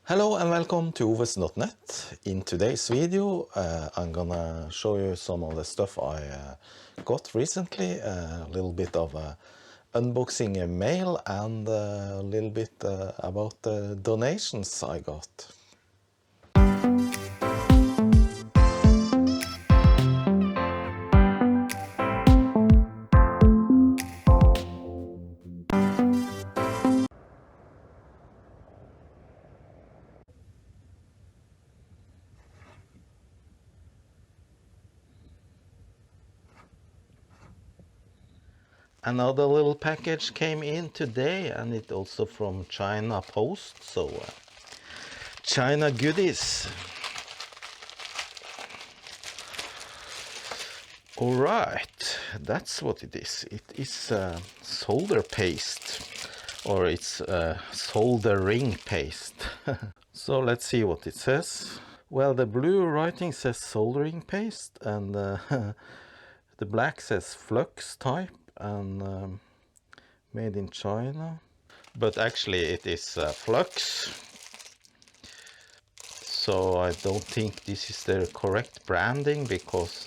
Hello and welcome to oves.net. In today's video I'm gonna show you some of the stuff I got recently, a little bit of unboxing a mail and a little bit about the donations I got. Another little package came in today, and it also from China Post, so China goodies. Alright, that's what it is. It is solder paste, or it's soldering paste. So let's see what it says. Well, the blue writing says soldering paste, and the black says flux type, and made in China. But actually it is flux, so I don't think this is the correct branding, because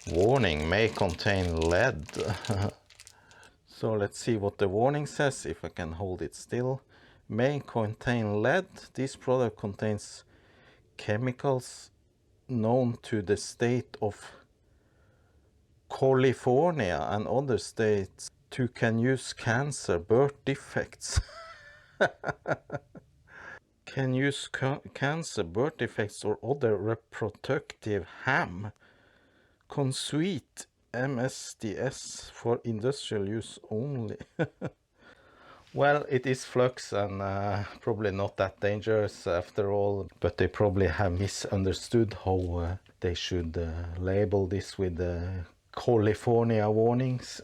warning may contain lead. So let's see what the warning says, if I can hold it still. May contain lead. This product contains chemicals known to the state of California and other states to can use cancer, birth defects. Can use cancer, birth defects or other reproductive harm. Consuit MSDS for industrial use only. Well, it is flux, and probably not that dangerous after all, but they probably have misunderstood how they should label this with California warnings.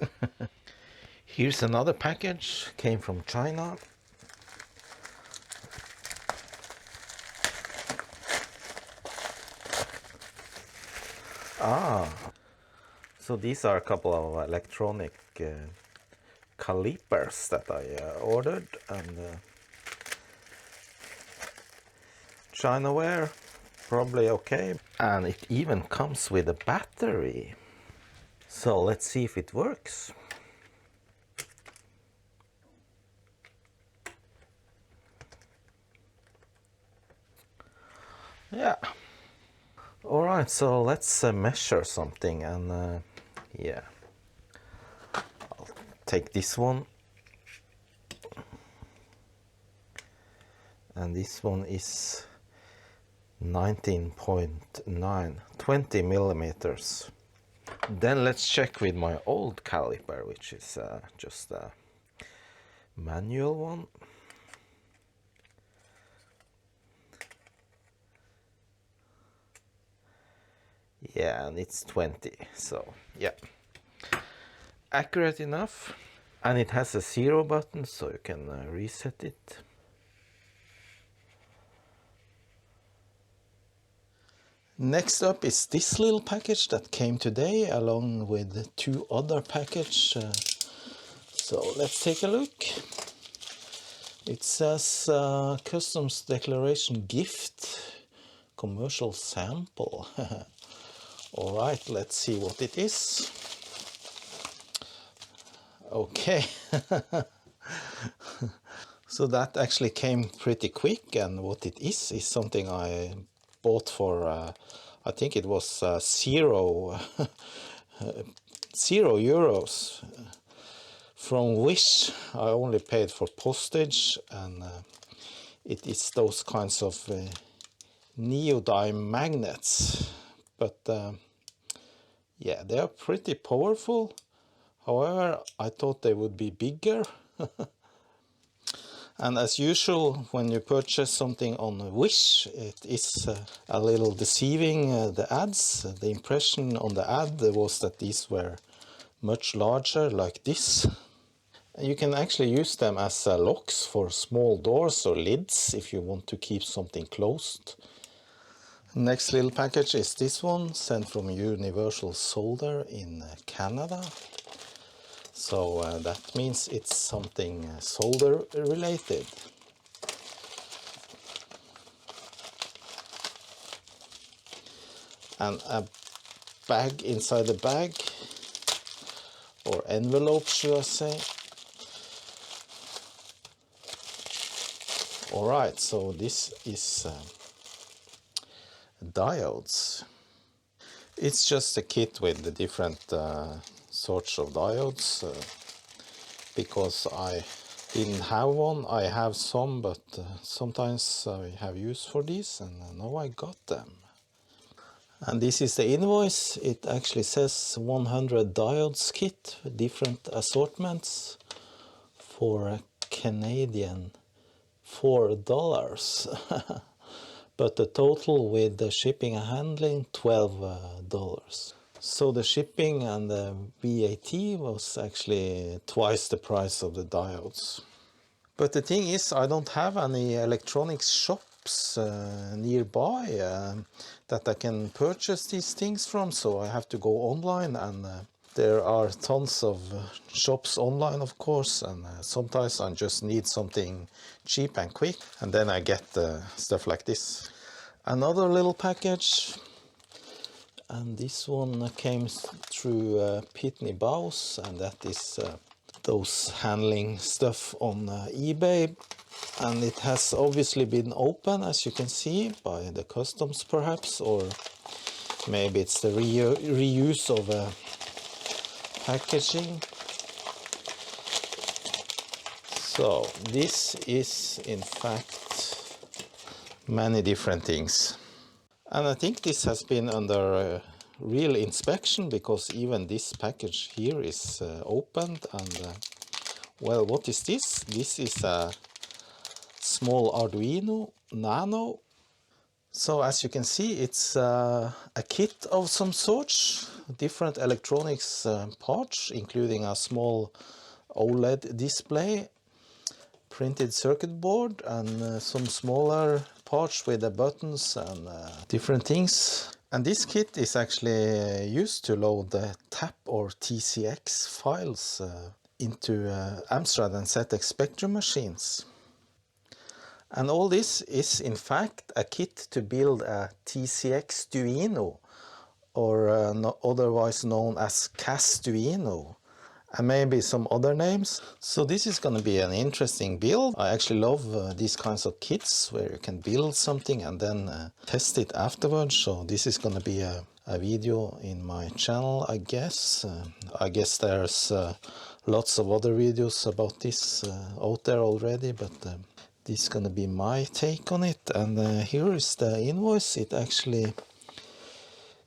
Here's another package, came from China. So these are a couple of electronic calipers that I ordered, and Chinaware, probably okay. And it even comes with a battery. So let's see if it works. Yeah. Alright, so let's measure something, and yeah. I'll take this one. And this one is 19.9, 20 millimeters. Then let's check with my old caliper, which is just a manual one. Yeah, and it's 20, so yeah, accurate enough. And it has a 0 button, so you can reset it. Next up is this little package that came today, along with 2 other packages. So let's take a look. It says Customs Declaration Gift, Commercial Sample. Alright, let's see what it is. Okay. So that actually came pretty quick, and what it is something I bought for, I think it was €0 from Wish. I only paid for postage, and it is those kinds of neodyme magnets. But yeah, they are pretty powerful. However, I thought they would be bigger. And as usual, when you purchase something on Wish, it is a little deceiving, the ads. The impression on the ad was that these were much larger, like this. You can actually use them as locks for small doors or lids if you want to keep something closed. Next little package is this one, sent from Universal Solder in Canada. So that means it's something solder related. and a bag inside the bag, or envelope should I say. Alright, so this is diodes. It's just a kit with the different sorts of diodes, because I didn't have one. I have some, but sometimes I have use for these, and now I got them. And this is the invoice. It actually says 100 diodes kit, different assortments, for a Canadian $4. But the total with the shipping and handling, $12. So the shipping and the VAT was actually twice the price of the diodes. But the thing is, I don't have any electronics shops nearby that I can purchase these things from, so I have to go online, and there are tons of shops online, of course, and sometimes I just need something cheap and quick, and then I get stuff like this. Another little package, and this one came through Pitney Bowes, and that is those handling stuff on eBay, and it has obviously been open, as you can see, by the customs perhaps, or maybe it's the reuse of packaging. So this is in fact many different things, and I think this has been under real inspection, because even this package here is opened. And well, what is this? This is a small Arduino Nano. So as you can see, it's a kit of some sorts, different electronics parts, including a small OLED display, printed circuit board, and some smaller parts with the buttons and different things. And this kit is actually used to load the TAP or TZX files into Amstrad and ZX Spectrum machines. And all this is in fact a kit to build a TZXduino, or otherwise known as Casduino, and maybe some other names. So this is going to be an interesting build. I actually love these kinds of kits where you can build something and then test it afterwards. So this is going to be a video in my channel, I guess. I guess there's lots of other videos about this out there already, but this is going to be my take on it. And here is the invoice. It actually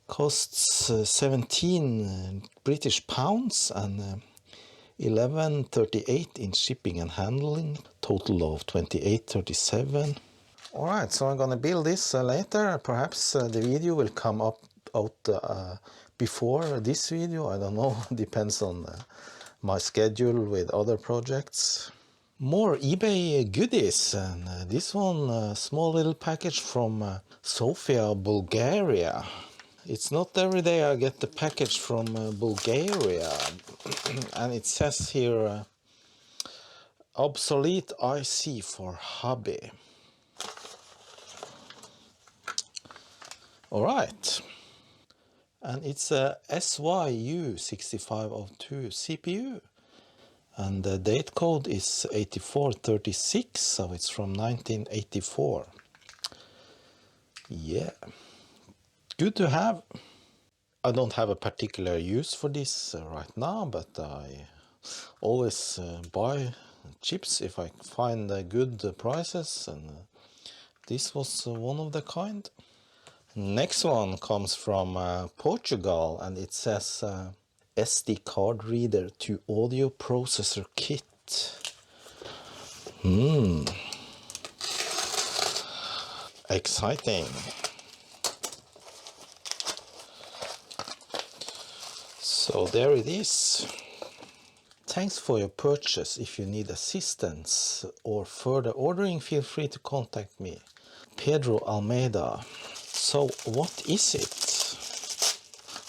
costs 17 British pounds and 11.38 in shipping and handling, total of 28.37. Alright, so I'm gonna build this later. Perhaps the video will come out before this video, I don't know, depends on my schedule with other projects. More eBay goodies, and this one, a small little package from Sofia, Bulgaria. It's not every day I get the package from Bulgaria. And it says here obsolete IC for hobby. Alright, and it's a SYU6502 CPU, and the date code is 8436, so it's from 1984. Yeah, good to have. I don't have a particular use for this right now, but I always buy chips if I find good prices, and this was one of the kind. Next one comes from Portugal, and it says SD card reader to audio processor kit. Exciting. So there it is. Thanks for your purchase. If you need assistance or further ordering, feel free to contact me. Pedro Almeida. So what is it?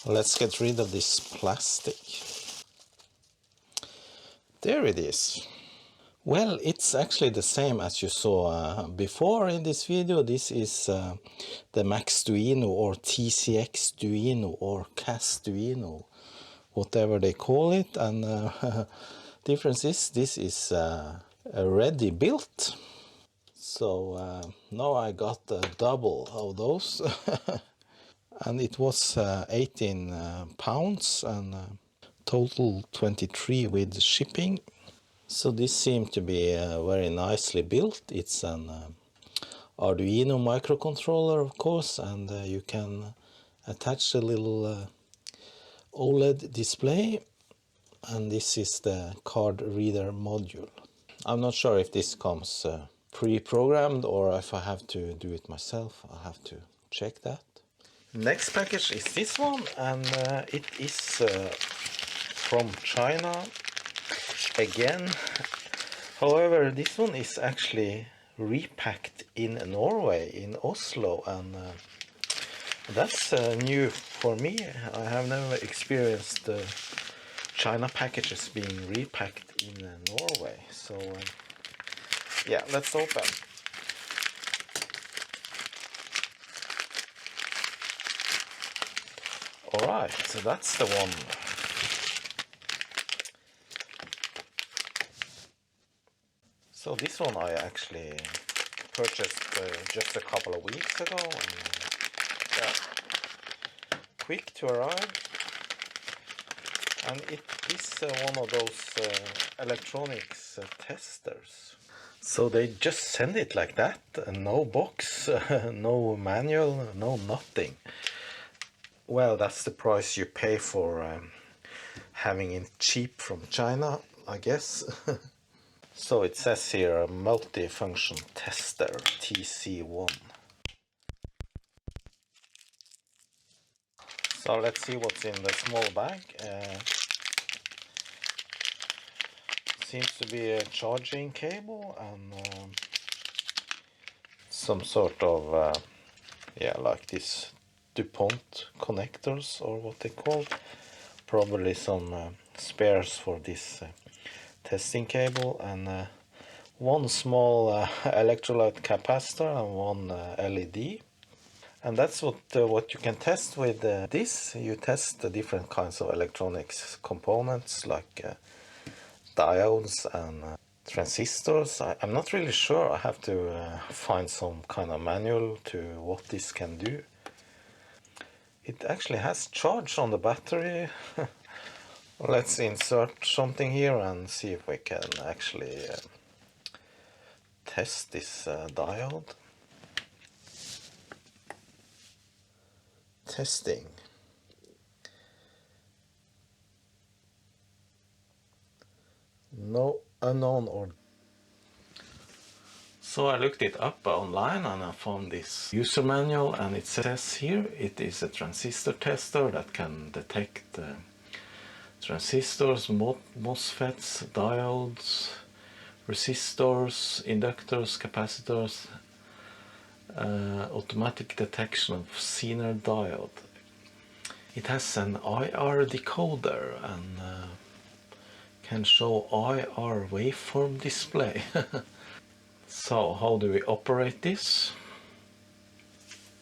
Let's get rid of this plastic. There it is. Well, it's actually the same as you saw before in this video. This is the MaxDuino or TZXduino or CastDuino, whatever they call it. And difference is this is already built. So now I got a double of those. And it was 18 pounds and total 23 with shipping. So this seemed to be very nicely built. It's an Arduino microcontroller, of course, and you can attach a little OLED display, and this is the card reader module. I'm not sure if this comes pre-programmed or if I have to do it myself. I have to check that. Next package is this one, and it is from China again. However, this one is actually repacked in Norway, in Oslo, and that's new for me. I have never experienced China packages being repacked in Norway. So yeah, let's open. Alright, so that's the one. So this one I actually purchased just a couple of weeks ago. And, yeah, quick to arrive. And it is one of those electronics testers. So they just send it like that, no box, no manual, no nothing. Well, that's the price you pay for having it cheap from China, I guess. So it says here a multi-function tester, TC1. So let's see what's in the small bag. Seems to be a charging cable and some sort of, yeah, like this DuPont connectors or what they call. Probably some spares for this testing cable, and one small electrolyte capacitor and one LED. And that's what you can test with this. You test the different kinds of electronics components like diodes and transistors. I'm not really sure. I have to find some kind of manual to what this can do. It actually has charge on the battery. Let's insert something here and see if we can actually test this diode. Testing. No unknown or. So I looked it up online and I found this user manual, and it says here it is a transistor tester that can detect transistors, MOSFETs, diodes, resistors, inductors, capacitors, automatic detection of Zener diode. It has an IR decoder and can show IR waveform display. So how do we operate this?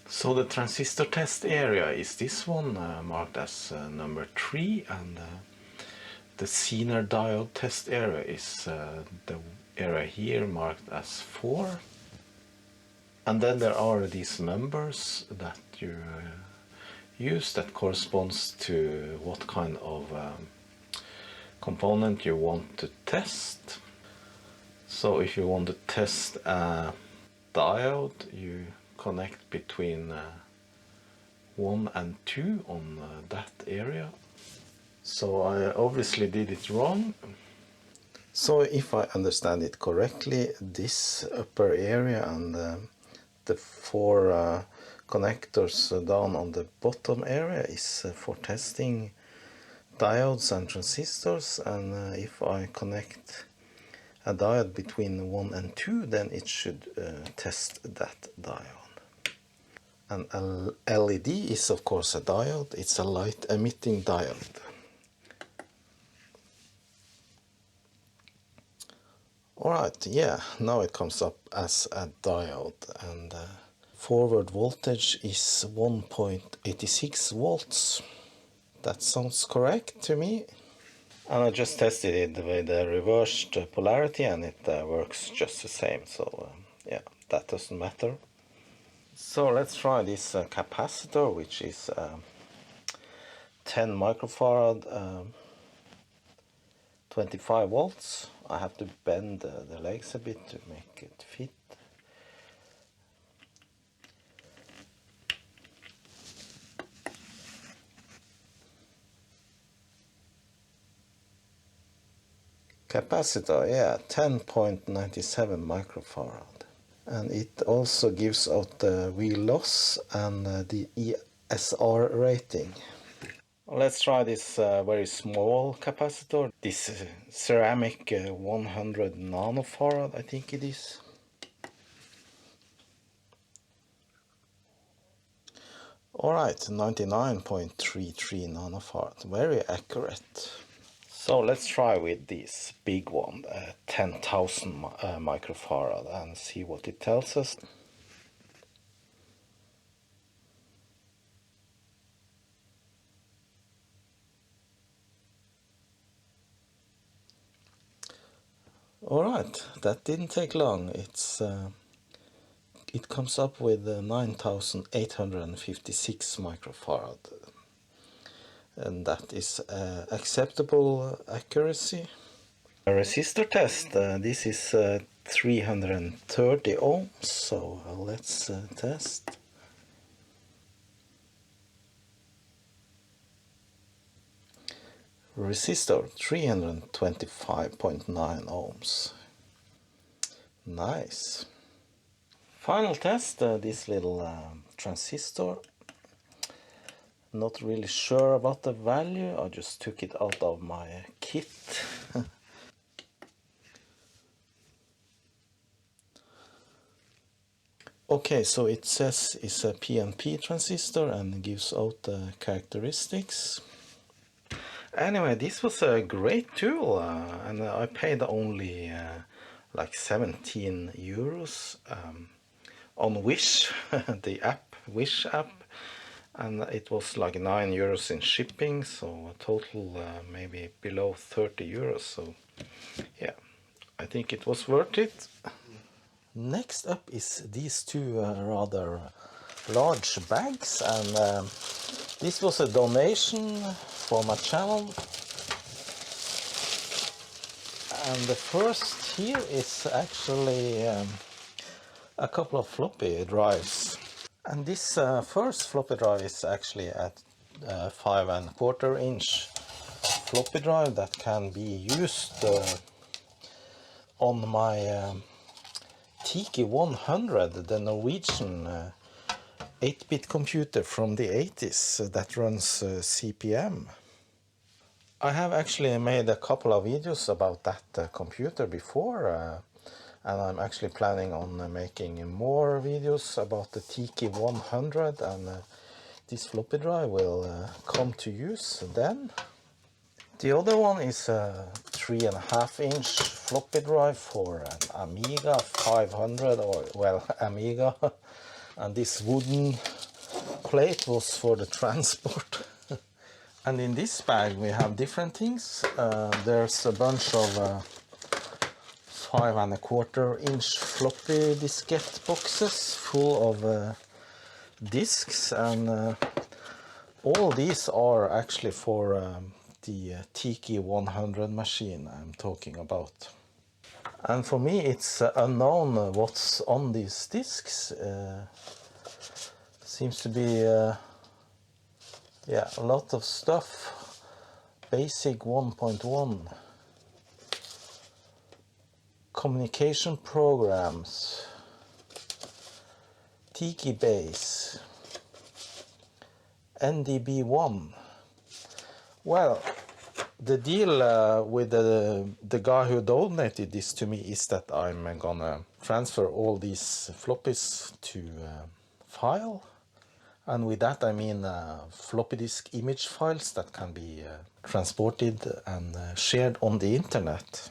So the transistor test area is this one, marked as number 3, and the Zener diode test area is the area here marked as 4. And then there are these numbers that you use that corresponds to what kind of component you want to test. So if you want to test a diode, you connect between 1 and 2 on that area. So I obviously did it wrong. So if I understand it correctly, this upper area and the 4 connectors down on the bottom area is for testing diodes and transistors, and if I connect a diode between 1 and 2, then it should test that diode. An LED is of course a diode. It's a light emitting diode. Alright, yeah, now it comes up as a diode, and forward voltage is 1.86 volts. That sounds correct to me. And I just tested it with the reversed polarity, and it works just the same, so yeah, that doesn't matter. So let's try this capacitor, which is 10 microfarad, 25 volts. I have to bend the legs a bit to make it fit. Capacitor, yeah, 10.97 microfarad. And it also gives out the wheel loss and the ESR rating. Let's try this very small capacitor, this ceramic 100 nanofarad, I think it is. Alright, 99.33 nanofarad, very accurate. So let's try with this big one, 10,000 microfarad, and see what it tells us. Alright, that didn't take long. It comes up with 9,856 microfarad, and that is acceptable accuracy. A resistor test, this is 330 ohms, so let's test. Resistor 325.9 ohms. Nice. Final test, this little transistor. Not really sure about the value, I just took it out of my kit. Okay, so it says it's a PNP transistor and gives out the characteristics. Anyway, this was a great tool, and I paid only like 17 euros on Wish, the app, Wish app, and it was like 9 euros in shipping, so a total maybe below 30 euros, so yeah, I think it was worth it. Next up is these two rather large bags, and this was a donation for my channel. And the first here is actually a couple of floppy drives. And this first floppy drive is actually at 5¼ inch floppy drive that can be used on my TZXduino, the Norwegian 8-bit computer from the 80s that runs CPM. I have actually made a couple of videos about that computer before, and I'm actually planning on making more videos about the TZXduino, and this floppy drive will come to use then. The other one is a 3½ inch floppy drive for an Amiga 500, or well, Amiga, and this wooden plate was for the transport. And in this bag we have different things. There's a bunch of 5¼ inch floppy diskette boxes full of disks, and all these are actually for the TZX100 machine I'm talking about. And for me it's unknown what's on these disks. Seems to be yeah, a lot of stuff. Basic 1.1 communication programs, Tiki Base, NDB1. Well, the deal with the guy who donated this to me is that I'm gonna transfer all these floppies to file. And with that I mean floppy disk image files that can be transported and shared on the internet.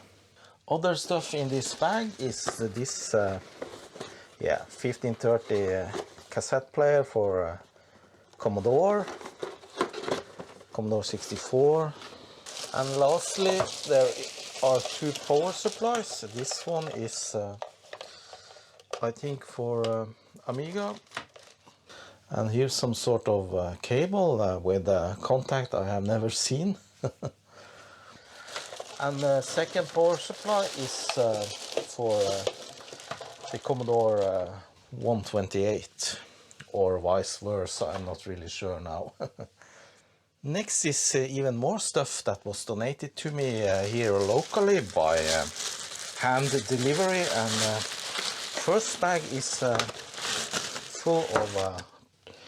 Other stuff in this bag is this 1530 cassette player for Commodore 64. And lastly, there are two power supplies. This one is I think for Amiga. And here's some sort of cable with a contact I have never seen. And the second power supply is for the Commodore 128, or vice versa, I'm not really sure now. Next is even more stuff that was donated to me here locally by hand delivery. And first bag is full of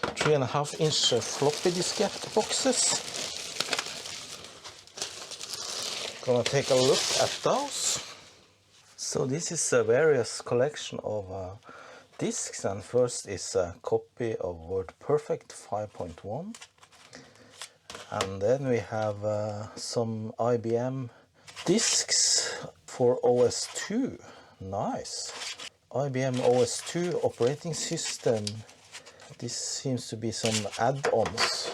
3.5-inch floppy diskette boxes. Gonna take a look at those. So this is a various collection of discs, and first is a copy of WordPerfect 5.1, and then we have some IBM discs for OS2. Nice. IBM OS2 operating system. This seems to be some add-ons.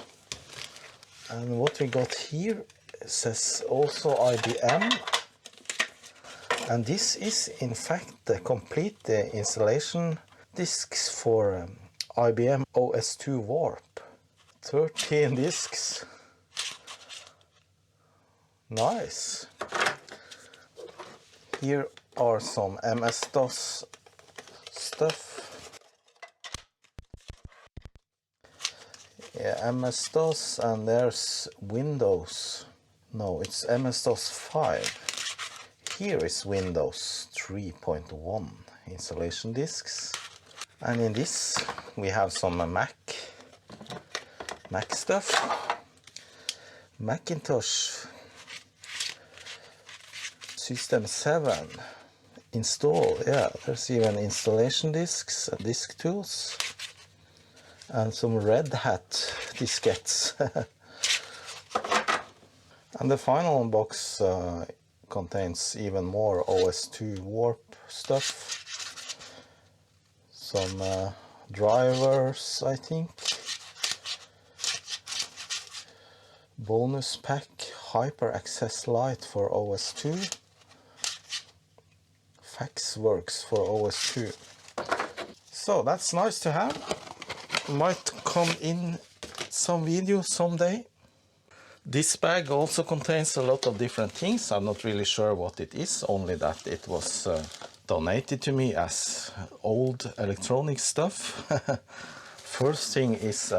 And what we got here says also IBM, and this is in fact the complete installation discs for IBM OS2 Warp. 13 discs. Nice. Here are some MS-DOS stuff. Yeah, MS-DOS, and there's Windows. No, it's MS-DOS 5. Here is Windows 3.1 installation discs. And in this we have some Mac stuff. Macintosh System 7 install. Yeah, there's even installation discs, disk tools, and some Red Hat diskettes. And the final box contains even more OS2 Warp stuff. Some drivers, I think. Bonus pack, Hyper Access Lite for OS2. Faxworks for OS2. So that's nice to have. Might come in some video someday. This bag also contains a lot of different things. I'm not really sure what it is, only that it was donated to me as old electronic stuff. First thing is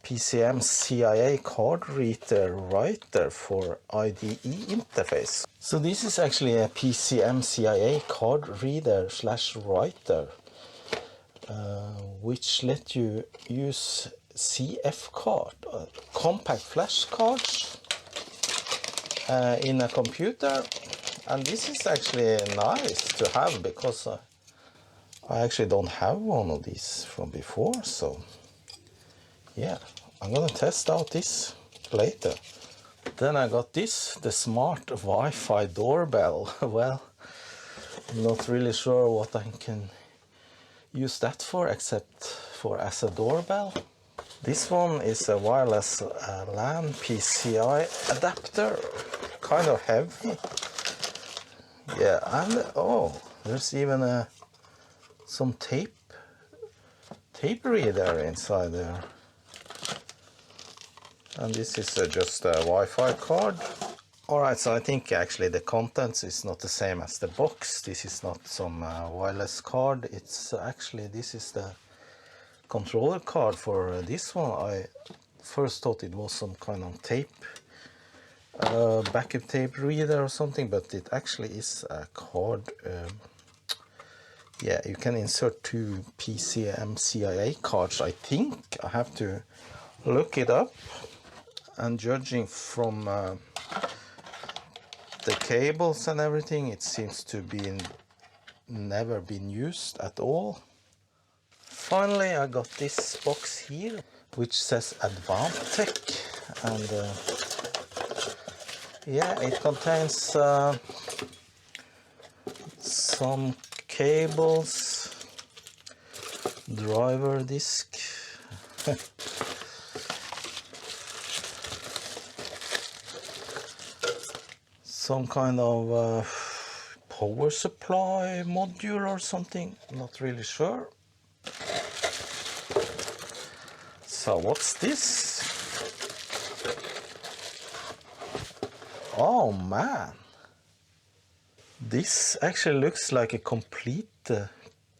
PCICIA card reader writer for IDE interface. So this is actually a PCICIA card reader / writer, which let you use CF card, compact flash cards in a computer. And this is actually nice to have, because I actually don't have one of these from before. So yeah, I'm gonna test out this later. Then I got this, the smart Wi-Fi doorbell. Well, I'm not really sure what I can use that for, except for as a doorbell. This one is a wireless LAN PCI adapter, kind of heavy. Yeah, and oh, there's even some tape reader inside there. And this is just a Wi-Fi card. Alright, so I think actually the contents is not the same as the box. This is not some wireless card. It's actually, this is the controller card for this one. I first thought it was some kind of tape, backup tape reader or something, but it actually is a card. Yeah, you can insert two PCICIA cards, I think. I have to look it up. And judging from the cables and everything, it seems to be never been used at all. Finally, I got this box here, which says Advantech, and Yeah, it contains some cables, driver disk, some kind of power supply module or something, not really sure. So what's this? Oh man, this actually looks like a complete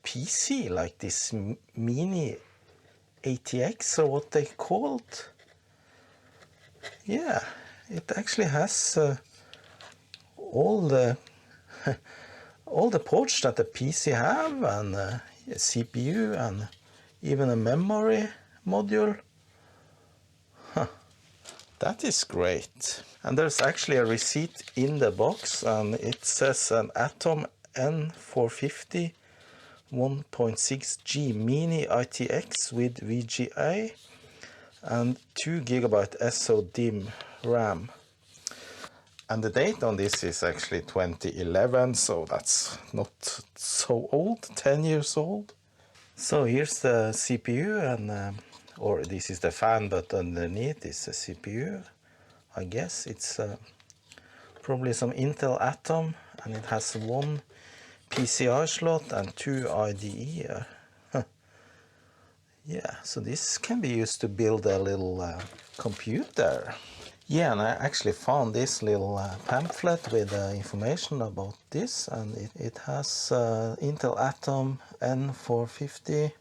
PC, like this MiniITX or what they called. Yeah, it actually has all the all the ports that the PC have, and a CPU, and even a memory module. Huh. That is great. And there's actually a receipt in the box, and it says an Atom N450 1.6G MiniITX with VGA and 2 GB SODIMM RAM. And the date on this is actually 2011, so that's not so old, 10 years old. So here's the CPU, and or this is the fan, but underneath is the CPU. I guess it's probably some Intel Atom, and it has one PCI slot and 2 IDE. Yeah, so this can be used to build a little computer. Yeah, and I actually found this little pamphlet with information about this, and it has Intel Atom N450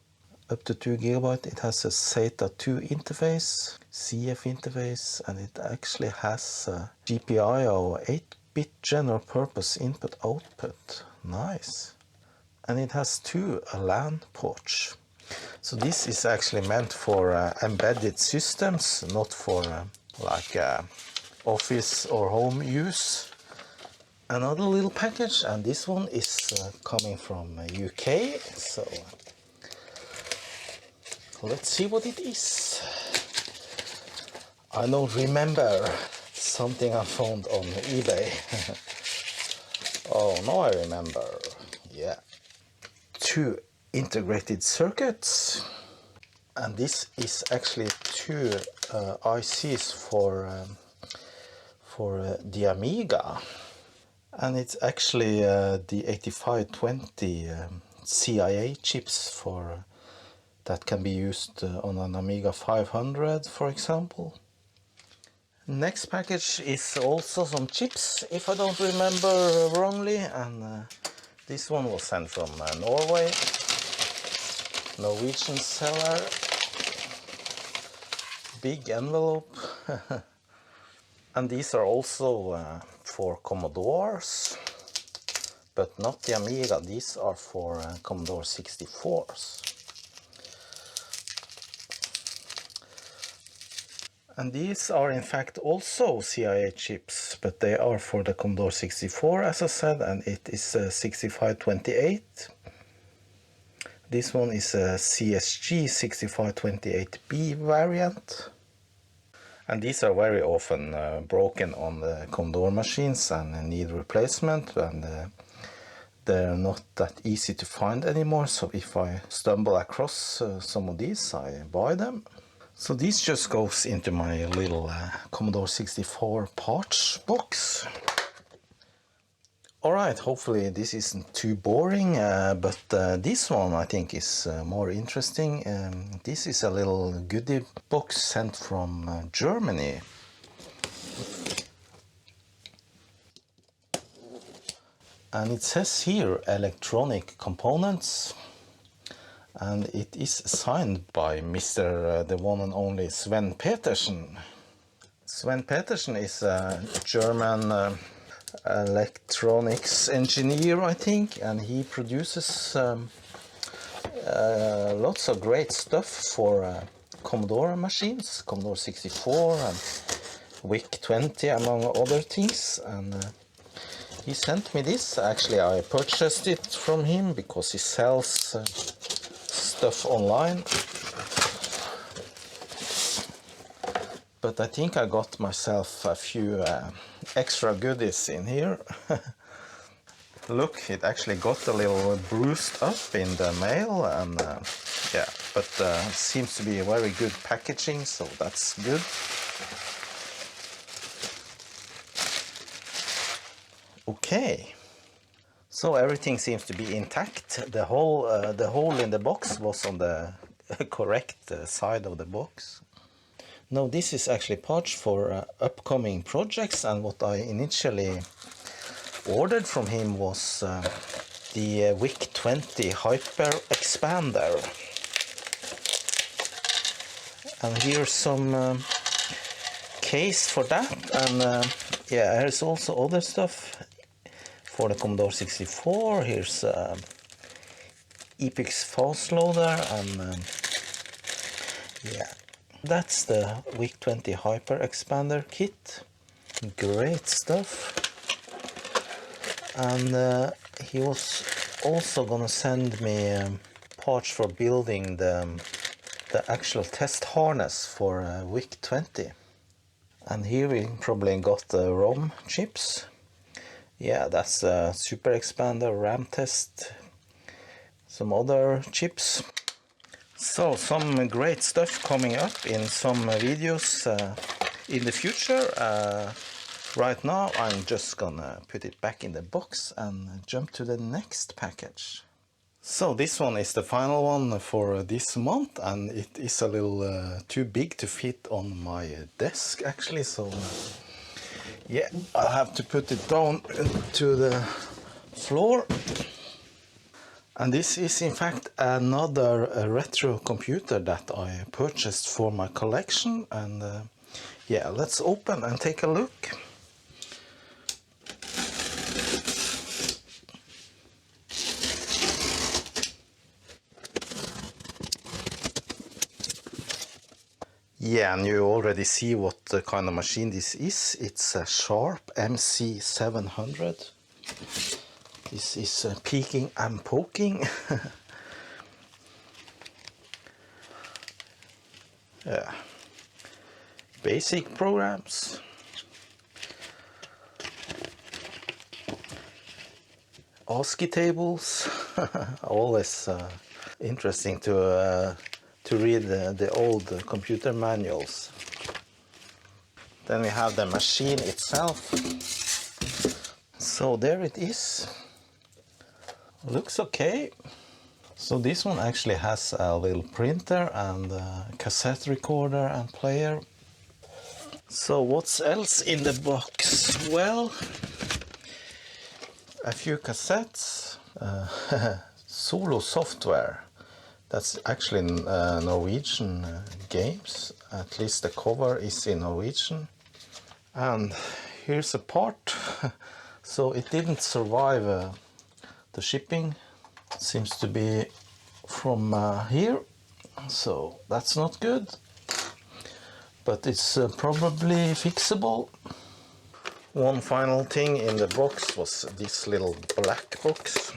up to 2 GB. It has a SATA 2 interface, CF interface, and it actually has GPIO 8-bit general purpose input output. Nice. And it has 2 LAN ports. So this is actually meant for embedded systems, not for like office or home use. Another little package, and this one is coming from UK, so let's see what it is. I don't remember, something I found on eBay. Oh, now I remember. Yeah. 2 integrated circuits, and this is actually 2 ICs for the Amiga, and it's actually the 8520 CIA chips for that can be used on an Amiga 500, for example. Next package is also some chips, if I don't remember wrongly, and this one was sent from Norway, Norwegian seller. Big envelope. And these are also for Commodores, but not the Amiga. These are for Commodore 64s. And these are in fact also CIA chips, but they are for the Commodore 64, as I said, and it is 6528. This one is a CSG 6528B variant. And these are very often broken on the Commodore machines and need replacement, and they're not that easy to find anymore, so if I stumble across some of these, I buy them. So this just goes into my little Commodore 64 parts box. Alright, hopefully this isn't too boring, but this one I think is more interesting. This is a little goodie box sent from Germany. And it says here electronic components, and it is signed by Mr. The one and only Sven Petersen. Sven Petersen is a German electronics engineer, I think, and he produces lots of great stuff for Commodore machines, Commodore 64 and VIC-20 among other things. And he sent me this. Actually, I purchased it from him because he sells stuff online. But I think I got myself a few extra goodies in here. Look, it actually got a little bruised up in the mail, and yeah, but seems to be a very good packaging, so that's good. Okay, so everything seems to be intact. The hole in the box was on the correct side of the box. Now this is actually parts for upcoming projects, and what I initially ordered from him was the VIC-20 hyper expander. And here's some case for that, and yeah, there's also other stuff for the Commodore 64. Here's Epyx fastloader, and yeah, that's the VIC-20 hyper expander kit. Great stuff. And he was also gonna send me parts for building the actual test harness for VIC-20. And here we probably got the ROM chips. Yeah, that's a super expander, RAM test, some other chips. So some great stuff coming up in some videos in the future. Right now I'm just gonna put it back in the box and jump to the next package. So this one is the final one for this month, and it is a little too big to fit on my desk actually, so yeah, I'll have to put it down to the floor. And this is in fact another retro computer that I purchased for my collection, and yeah, let's open and take a look. Yeah, and you already see what kind of machine this is. It's a Sharp MC700. This is peeking and poking. Yeah. Basic programs. ASCII tables. Always interesting to read the old computer manuals. Then we have the machine itself. So there it is. Looks okay. So this one actually has a little printer and a cassette recorder and player. So what's else in the box? Well, a few cassettes, solo software. That's actually Norwegian games. At least the cover is in Norwegian. And here's a part. So it didn't survive the shipping. It seems to be from here. So that's not good. But it's probably fixable. One final thing in the box was this little black box.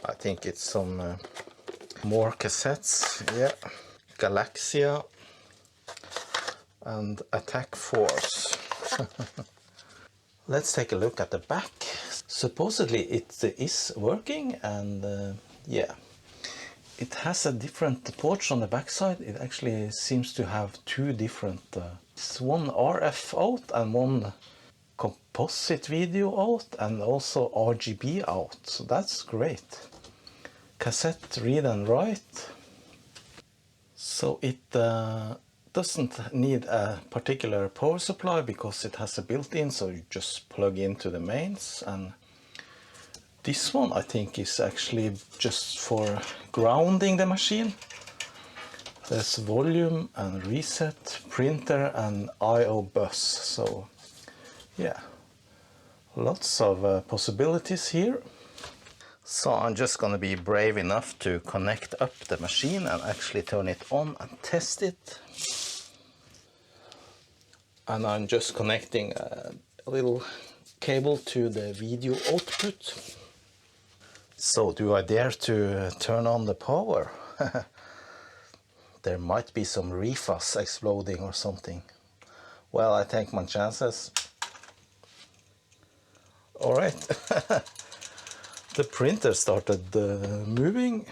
I think it's some more cassettes, yeah. Galaxia and Attack Force. Let's take a look at the back. Supposedly it is working, and yeah. It has a different ports on the backside. It actually seems to have two different, it's one RF out and one composite video out, and also RGB out. So that's great. Cassette read and write. So it doesn't need a particular power supply because it has a built-in, so you just plug into the mains. And this one I think is actually just for grounding the machine. There's volume and reset, printer and I/O bus. So yeah, lots of possibilities here. So I'm just going to be brave enough to connect up the machine and actually turn it on and test it. And I'm just connecting a little cable to the video output. So do I dare to turn on the power? there might be some refus exploding or something. Well, I take my chances. Alright, the printer started moving.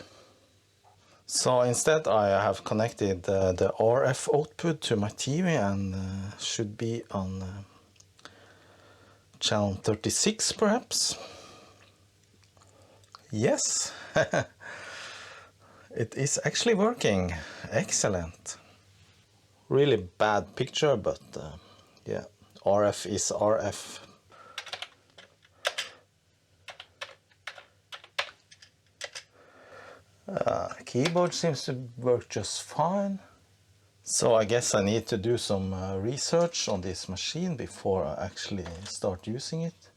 So instead I have connected the RF output to my TV and should be on channel 36 perhaps. Yes, it is actually working. Excellent. Really bad picture, but yeah, RF is RF. Keyboard seems to work just fine. So I guess I need to do some research on this machine before I actually start using it.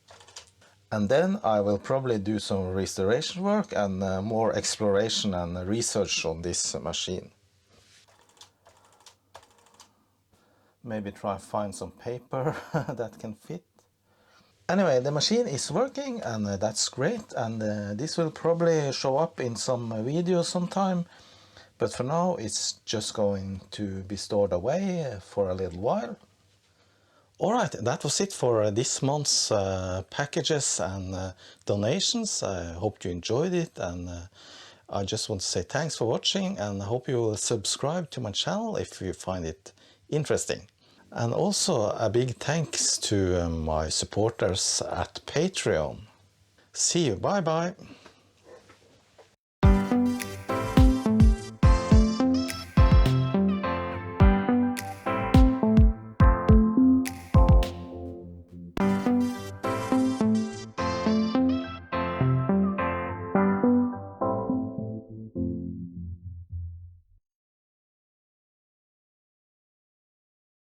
And then I will probably do some restoration work and more exploration and research on this machine. Maybe try to find some paper that can fit. Anyway, the machine is working and that's great, and this will probably show up in some video sometime, but for now it's just going to be stored away for a little while. Alright, that was it for this month's packages and donations. I hope you enjoyed it, and I just want to say thanks for watching, and I hope you will subscribe to my channel if you find it interesting. And also a big thanks to my supporters at Patreon. See you, bye bye!